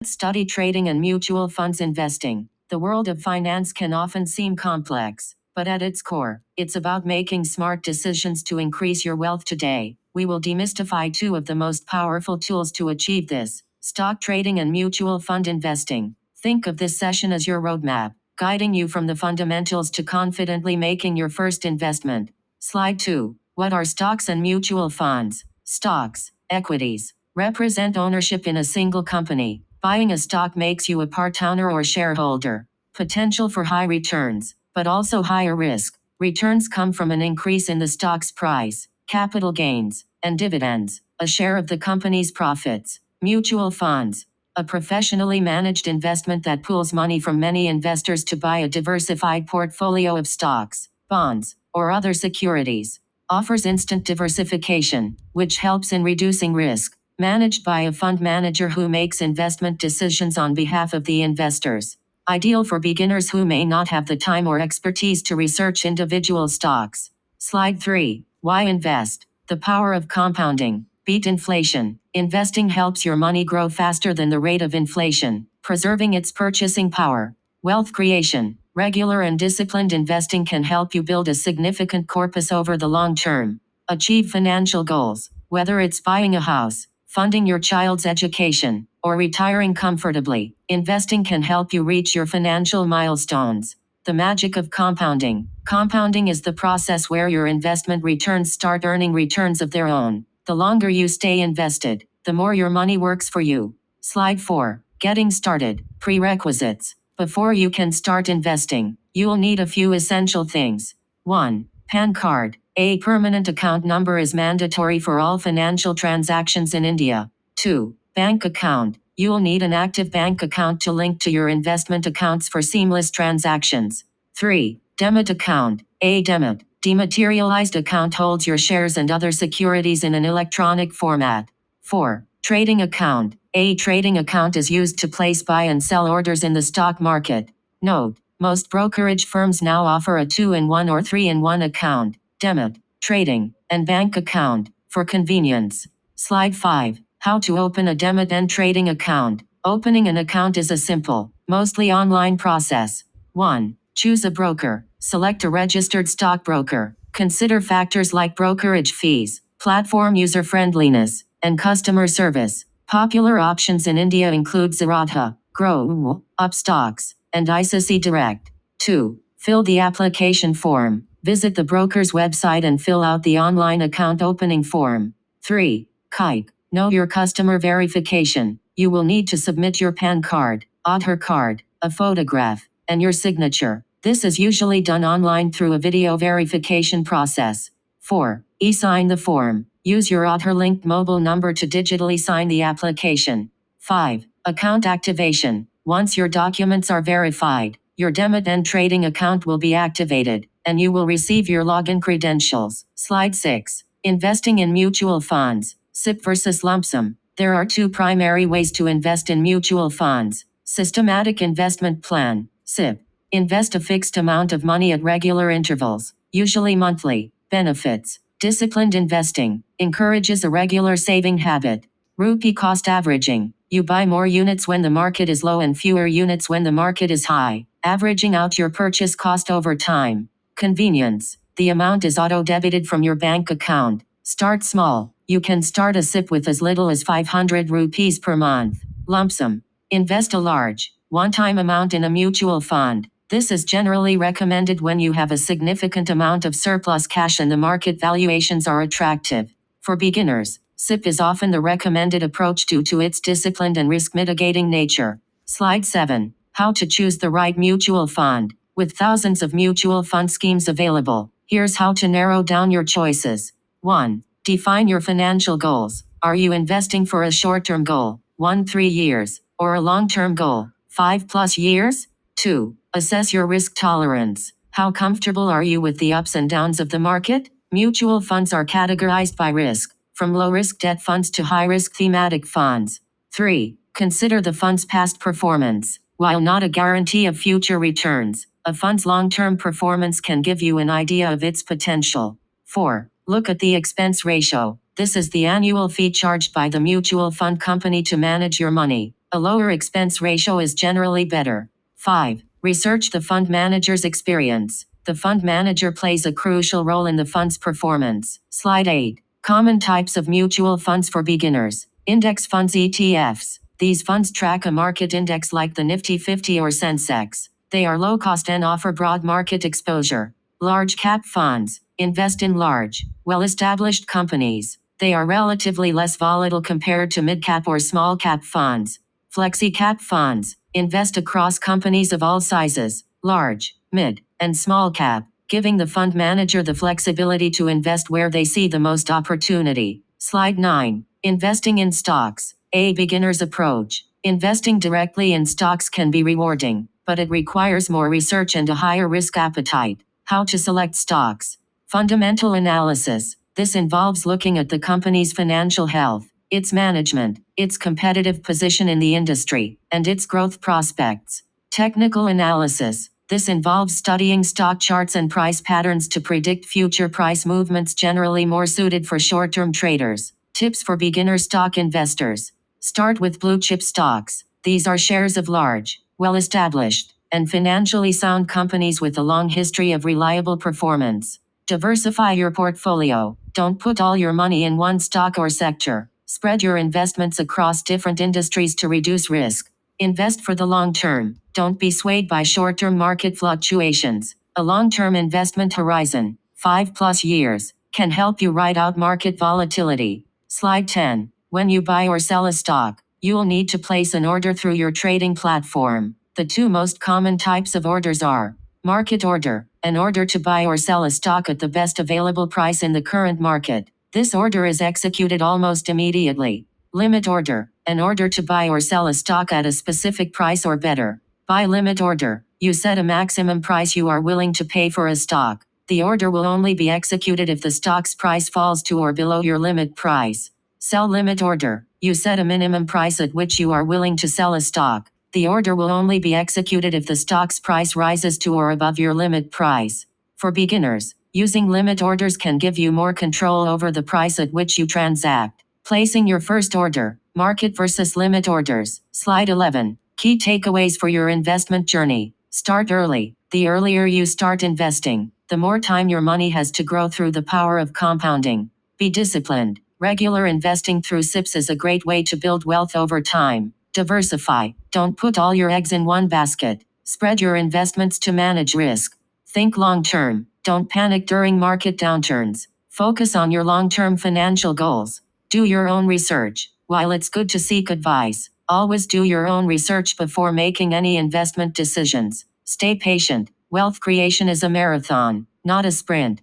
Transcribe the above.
Study trading and mutual funds investing. The world of finance can often seem complex, but at its core, it's about making smart decisions to increase your wealth today. We will demystify two of the most powerful tools to achieve this: stock trading and mutual fund investing. Think of this session as your roadmap, guiding you from the fundamentals to confidently making your first investment. Slide 2. What are stocks and mutual funds? Stocks, equities, represent ownership in a single company. Buying a stock makes you a part owner or shareholder. Potential for high returns, but also higher risk. Returns come from an increase in the stock's price, capital gains, and dividends, a share of the company's profits. Mutual funds, a professionally managed investment that pools money from many investors to buy a diversified portfolio of stocks, bonds, or other securities. Offers instant diversification, which helps in reducing risk. Managed by a fund manager who makes investment decisions on behalf of the investors. Ideal for beginners who may not have the time or expertise to research individual stocks. Slide 3. Why invest? The power of compounding. Beat inflation. Investing helps your money grow faster than the rate of inflation, preserving its purchasing power. Wealth creation. Regular and disciplined investing can help you build a significant corpus over the long term. Achieve financial goals. Whether it's buying a house, funding your child's education, or retiring comfortably, investing can help you reach your financial milestones. The magic of compounding. Compounding is the process where your investment returns start earning returns of their own. The longer you stay invested, the more your money works for you. Slide 4. Getting started. Prerequisites. Before you can start investing, you'll need a few essential things. 1. PAN card. A permanent account number is mandatory for all financial transactions in India. 2. Bank account. You'll need an active bank account to link to your investment accounts for seamless transactions. 3. Demat account. A demat, dematerialized account holds your shares and other securities in an electronic format. 4. Trading account. A trading account is used to place buy and sell orders in the stock market. Note: most brokerage firms now offer a 2-in-1 or 3-in-1 account, demat, trading, and bank account, for convenience. Slide 5. How to open a demat and trading account. Opening an account is a simple, mostly online process. 1. Choose a broker. Select a registered stockbroker. Consider factors like brokerage fees, platform user-friendliness, and customer service. Popular options in India include Zerodha, Grow, Upstocks, and ICICI Direct. 2. Fill the application form. Visit the broker's website and fill out the online account opening form. 3. KYC. Know your customer verification. You will need to submit your PAN card, Aadhaar card, a photograph, and your signature. This is usually done online through a video verification process. 4. E-sign the form. Use your Aadhaar-linked mobile number to digitally sign the application. 5. Account activation. Once your documents are verified, your demat and trading account will be activated, and you will receive your login credentials. Slide 6. Investing in mutual funds. SIP versus lump sum. There are two primary ways to invest in mutual funds. Systematic investment plan, SIP. Invest a fixed amount of money at regular intervals, usually monthly. Benefits. Disciplined investing. Encourages a regular saving habit. Rupee cost averaging. You buy more units when the market is low and fewer units when the market is high, averaging out your purchase cost over time. Convenience. The amount is auto-debited from your bank account. Start small. You can start a SIP with as little as 500 rupees per month. Lump sum. Invest a large, one-time amount in a mutual fund. This is generally recommended when you have a significant amount of surplus cash and the market valuations are attractive. For beginners, SIP is often the recommended approach due to its disciplined and risk-mitigating nature. Slide 7. How to choose the right mutual fund. With thousands of mutual fund schemes available, here's how to narrow down your choices. 1. Define your financial goals. Are you investing for a short-term goal, 1-3 years, or a long-term goal, 5+ years? 2. Assess your risk tolerance. How comfortable are you with the ups and downs of the market? Mutual funds are categorized by risk, from low-risk debt funds to high-risk thematic funds. 3. Consider the fund's past performance. While not a guarantee of future returns, a fund's long-term performance can give you an idea of its potential. 4. Look at the expense ratio. This is the annual fee charged by the mutual fund company to manage your money. A lower expense ratio is generally better. 5. Research the fund manager's experience. The fund manager plays a crucial role in the fund's performance. Slide 8. Common types of mutual funds for beginners. Index funds ETFs. These funds track a market index like the Nifty 50 or Sensex. They are low cost and offer broad market exposure. Large cap funds. Invest in large, well-established companies. They are relatively less volatile compared to mid-cap or small-cap funds. Flexi-cap funds. Invest across companies of all sizes, large, mid, and small cap, giving the fund manager the flexibility to invest where they see the most opportunity. Slide 9. Investing in stocks. A beginner's approach. Investing directly in stocks can be rewarding, but it requires more research and a higher risk appetite. How to select stocks. Fundamental analysis. This involves looking at the company's financial health, its management, its competitive position in the industry, and its growth prospects. Technical analysis. This involves studying stock charts and price patterns to predict future price movements, generally more suited for short-term traders. Tips for beginner stock investors. Start with blue chip stocks. These are shares of large, well-established, and financially sound companies with a long history of reliable performance. Diversify your portfolio. Don't put all your money in one stock or sector. Spread your investments across different industries to reduce risk. Invest for the long term. Don't be swayed by short-term market fluctuations. A long-term investment horizon, 5+ years, can help you ride out market volatility. Slide 10. When you buy or sell a stock, you'll need to place an order through your trading platform. The two most common types of orders are market order, an order to buy or sell a stock at the best available price in the current market. This order is executed almost immediately. Limit order, an order to buy or sell a stock at a specific price or better. By limit order, you set a maximum price you are willing to pay for a stock. The order will only be executed if the stock's price falls to or below your limit price. Sell limit order, you set a minimum price at which you are willing to sell a stock. The order will only be executed if the stock's price rises to or above your limit price. For beginners, using limit orders can give you more control over the price at which you transact. Placing your first order, market versus limit orders. Slide 11. Key takeaways for your investment journey. Start early. The earlier you start investing, the more time your money has to grow through the power of compounding. Be disciplined. Regular investing through SIPs is a great way to build wealth over time. Diversify. Don't put all your eggs in one basket. Spread your investments to manage risk. Think long term. Don't panic during market downturns. Focus on your long-term financial goals. Do your own research. While it's good to seek advice, always do your own research before making any investment decisions. Stay patient. Wealth creation is a marathon, not a sprint.